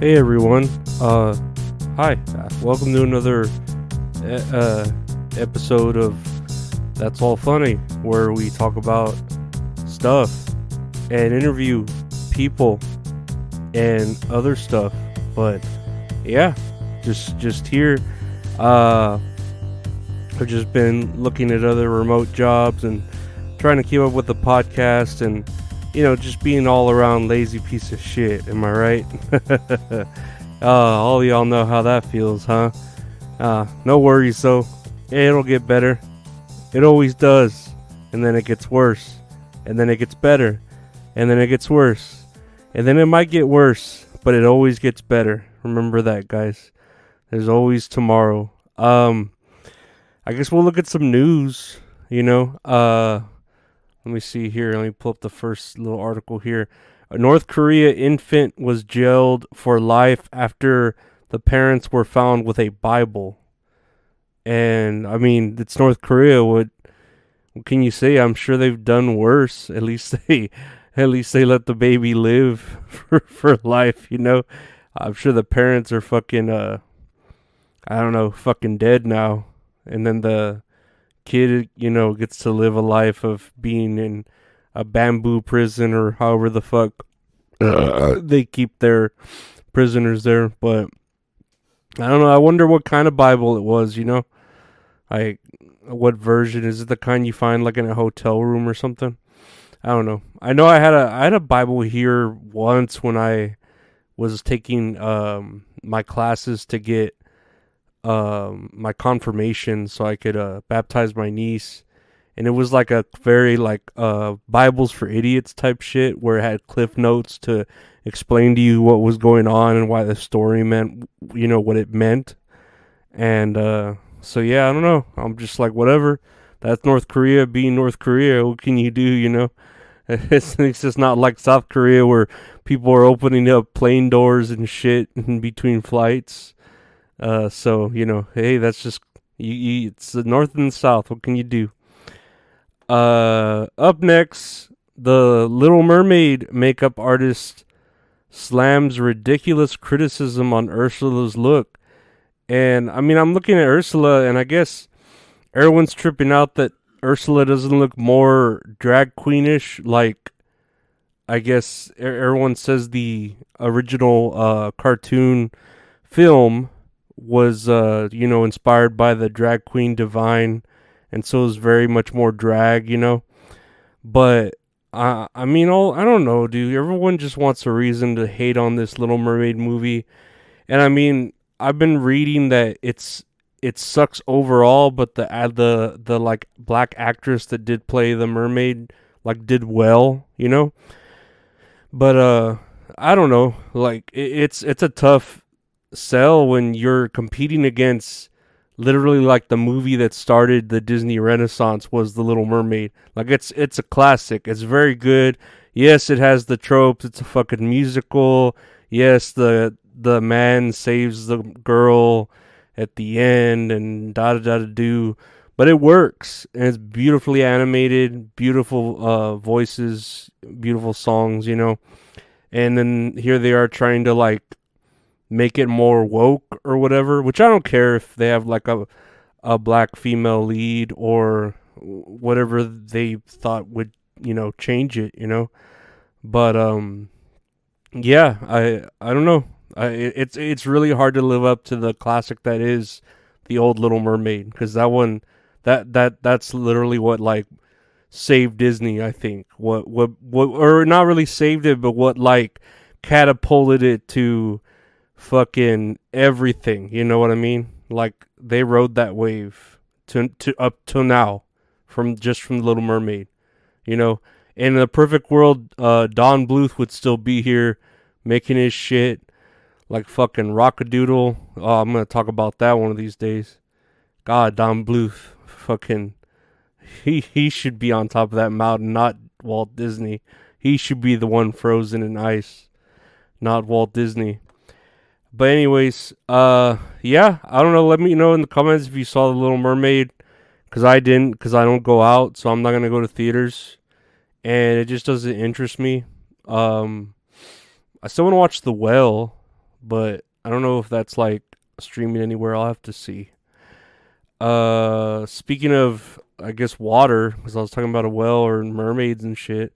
Hey everyone. Hi. Welcome to another episode of That's All Funny, where we talk about stuff and interview people and other stuff. But yeah, just here. I've just been looking at other remote jobs and trying to keep up with the podcast and just being all around lazy piece of shit. Am I right? All y'all know how that feels, huh? No worries though. It'll get better. It always does. And then it gets worse. And then it gets better. And then it gets worse. And then it might get worse, but it always gets better. Remember that, guys. There's always tomorrow. I guess we'll look at some news, Let me see here. Let me pull up the first little article here. A North Korea infant was jailed for life after the parents were found with a Bible. And I mean, it's North Korea. What can you say? I'm sure they've done worse. At least they let the baby live for life. I'm sure the parents are fucking I don't know, fucking dead now. And then the kid, gets to live a life of being in a bamboo prison or however the fuck they keep their prisoners there. But I don't know. I wonder what kind of Bible it was, like what version. Is it the kind you find like in a hotel room or something? I don't know. I know I had a Bible here once when I was taking my classes to get my confirmation so I could baptize my niece, and it was like a very like Bibles for idiots type shit where it had cliff notes to explain to you what was going on and why the story meant what it meant. And so yeah, I don't know, I'm just like, whatever, that's North Korea being North Korea. What can you do? It's just not like South Korea where people are opening up plane doors and shit in between flights. So, hey, that's just, it's the North and the South. What can you do? Up next, the Little Mermaid makeup artist slams ridiculous criticism on Ursula's look. And, I mean, I'm looking at Ursula, and I guess everyone's tripping out that Ursula doesn't look more drag queenish, like, I guess everyone says the original cartoon film was inspired by the drag queen Divine, and so is very much more drag, but I mean, I don't know, dude. Everyone just wants a reason to hate on this Little Mermaid movie. And I mean, I've been reading that it sucks overall, but the like black actress that did play the mermaid like did well, but I don't know, like it's a tough sell when you're competing against literally like the movie that started the Disney Renaissance was The Little Mermaid. Like it's a classic. It's very good. Yes, it has the tropes. It's a fucking musical. Yes, the man saves the girl at the end and da da da da do. But it works, and it's beautifully animated, beautiful voices, beautiful songs, And then here they are trying to like make it more woke or whatever, which I don't care if they have like a black female lead or whatever they thought would, change it, But yeah, I don't know. It's really hard to live up to the classic that is the old Little Mermaid, because that one that's literally what like saved Disney, I think. What or not really saved it, but what like catapulted it to fucking everything, you know what I mean? Like they rode that wave to up till now from the Little Mermaid, In a perfect world, Don Bluth would still be here making his shit like fucking Rockadoodle. Oh, I'm gonna talk about that one of these days. God, Don Bluth, fucking, he should be on top of that mountain, not Walt Disney. He should be the one frozen in ice, not Walt Disney. But anyways, yeah, I don't know. Let me know in the comments if you saw The Little Mermaid, because I didn't, because I don't go out, so I'm not gonna go to theaters, and it just doesn't interest me. I still want to watch The Whale, but I don't know if that's like streaming anywhere. I'll have to see. Speaking of, I guess water, because I was talking about a well or mermaids and shit.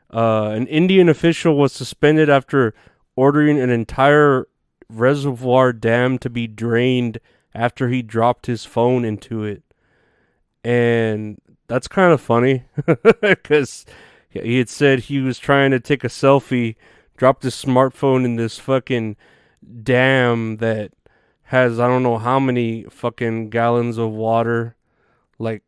An Indian official was suspended after ordering an entire reservoir dam to be drained after he dropped his phone into it. And that's kind of funny because he had said he was trying to take a selfie, dropped his smartphone in this fucking dam that has I don't know how many fucking gallons of water, like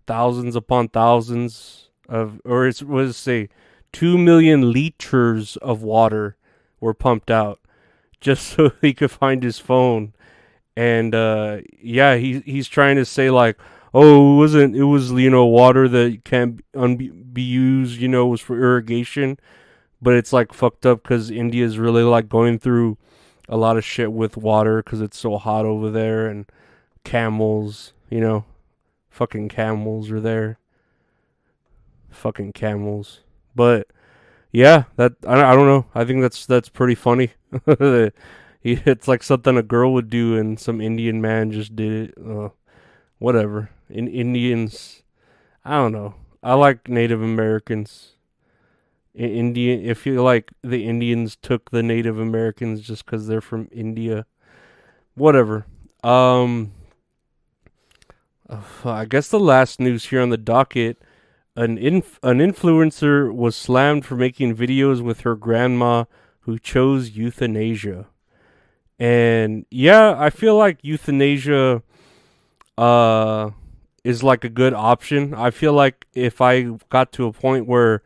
thousands upon thousands of, or it was say 2 million liters of water were pumped out just so he could find his phone. And yeah, he's trying to say like, oh, it was water that can't be used, was for irrigation, but it's like fucked up because India is really like going through a lot of shit with water because it's so hot over there, and camels, fucking camels are there, fucking camels. But yeah, that I don't know. I think that's pretty funny. It's like something a girl would do, and some Indian man just did it. Whatever. Indians, I don't know. I like Native Americans. Indian, if you like, the Indians took the Native Americans just because they're from India. Whatever. I guess the last news here on the docket: an influencer was slammed for making videos with her grandma who chose euthanasia. And yeah, I feel like euthanasia is like a good option. I feel like if I got to a point where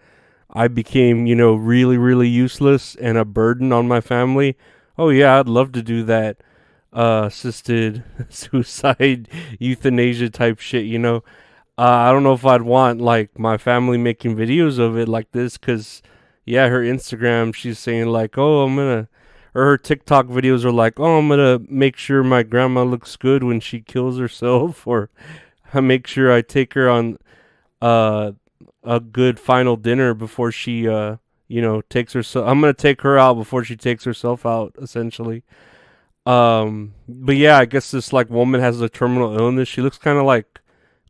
I became, really, really useless and a burden on my family, oh yeah, I'd love to do that assisted suicide euthanasia type shit. I don't know if I'd want like my family making videos of it like this, because yeah, her Instagram, she's saying like, oh, or her TikTok videos are like, oh, I'm gonna make sure my grandma looks good when she kills herself, or I make sure I take her on uh a good final dinner before she takes herself. I'm gonna take her out before she takes herself out, essentially. But yeah, I guess this like woman has a terminal illness. She looks kind of like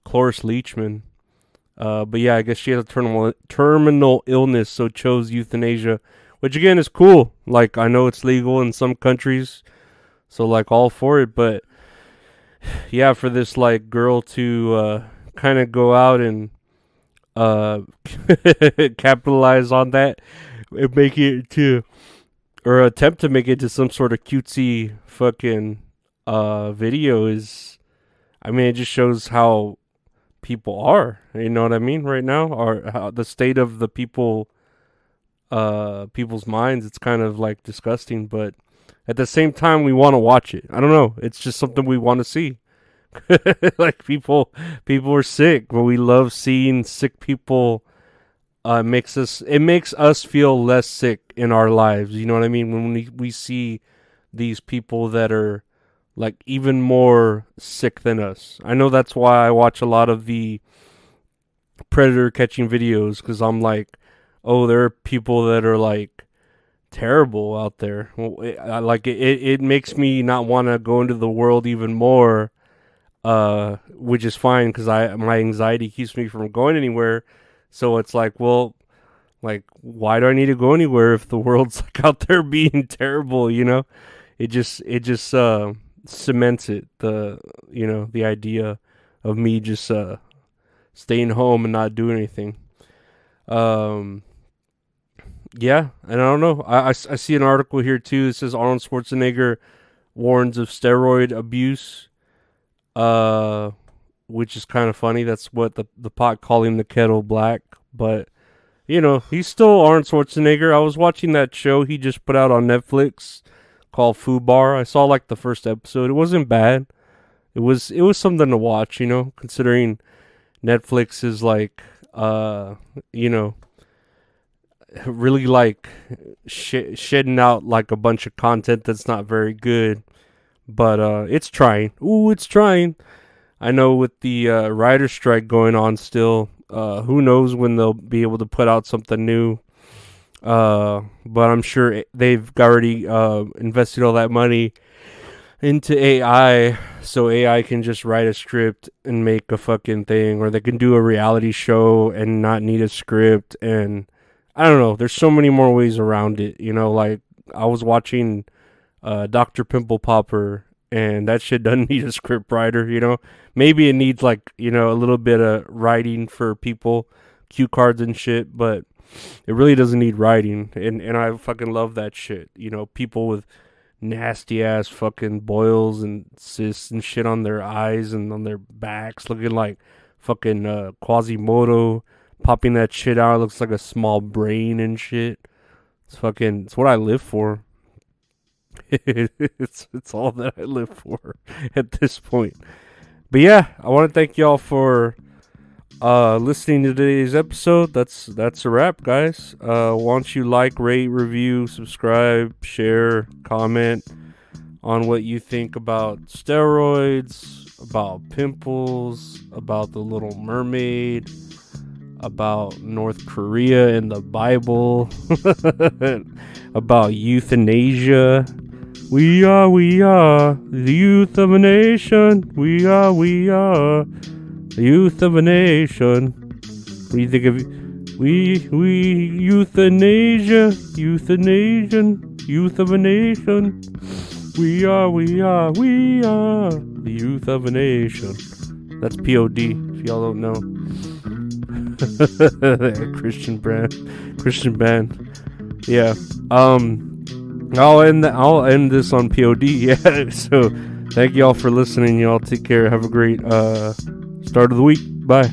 Cloris Leachman. But yeah, I guess she has a terminal illness, so chose euthanasia, which again is cool. Like, I know it's legal in some countries, so like all for it. But yeah, for this like girl to kind of go out and uh capitalize on that and make it to, or attempt to make it to some sort of cutesy fucking video is, I mean, it just shows how people are, you know what I mean, right now, or how the state of the people's minds. It's kind of like disgusting, but at the same time we want to watch it. I don't know, it's just something we want to see. Like, people are sick, but we love seeing sick people. It makes us feel less sick in our lives, you know what I mean, when we see these people that are like even more sick than us. I know that's why I watch a lot of the predator catching videos, because I'm like, oh, there are people that are like terrible out there. Well, it makes me not want to go into the world even more, which is fine because my anxiety keeps me from going anywhere. So it's like, well, like, why do I need to go anywhere if the world's like out there being terrible? It just cements it, the idea of me just staying home and not doing anything. Um, yeah, and I don't know. I see an article here too. It says Arnold Schwarzenegger warns of steroid abuse, uh, which is kind of funny. That's what the pot calling the kettle black. But he's still Arnold Schwarzenegger. I was watching that show he just put out on Netflix called Fubar. I saw like the first episode. It wasn't bad. It was something to watch, considering Netflix is like really like shedding out like a bunch of content that's not very good. But it's trying. Ooh, it's trying. I know with the writer's strike going on still, who knows when they'll be able to put out something new. But I'm sure they've already invested all that money into AI, so AI can just write a script and make a fucking thing, or they can do a reality show and not need a script. And I don't know. There's so many more ways around it. Like I was watching Dr. Pimple Popper, and that shit doesn't need a script writer. Maybe it needs like a little bit of writing for people, cue cards and shit, but it really doesn't need writing. And I fucking love that shit. People with nasty ass fucking boils and cysts and shit on their eyes and on their backs, looking like fucking Quasimodo, popping that shit out. It looks like a small brain and shit. It's what I live for. it's all that I live for at this point. But yeah, I want to thank y'all for listening to today's episode. That's a wrap, guys. Why don't you like, rate, review, subscribe, share, comment on what you think about steroids, about pimples, about the Little Mermaid, about North Korea and the Bible, about euthanasia. We are the youth of a nation. We are the youth of a nation. What do you think of euthanasia, youth of a nation? We are the youth of a nation. That's POD, if y'all don't know. Christian band. Yeah. I'll end this on POD. Yeah. So thank y'all for listening. Y'all take care. Have a great start of the week. Bye.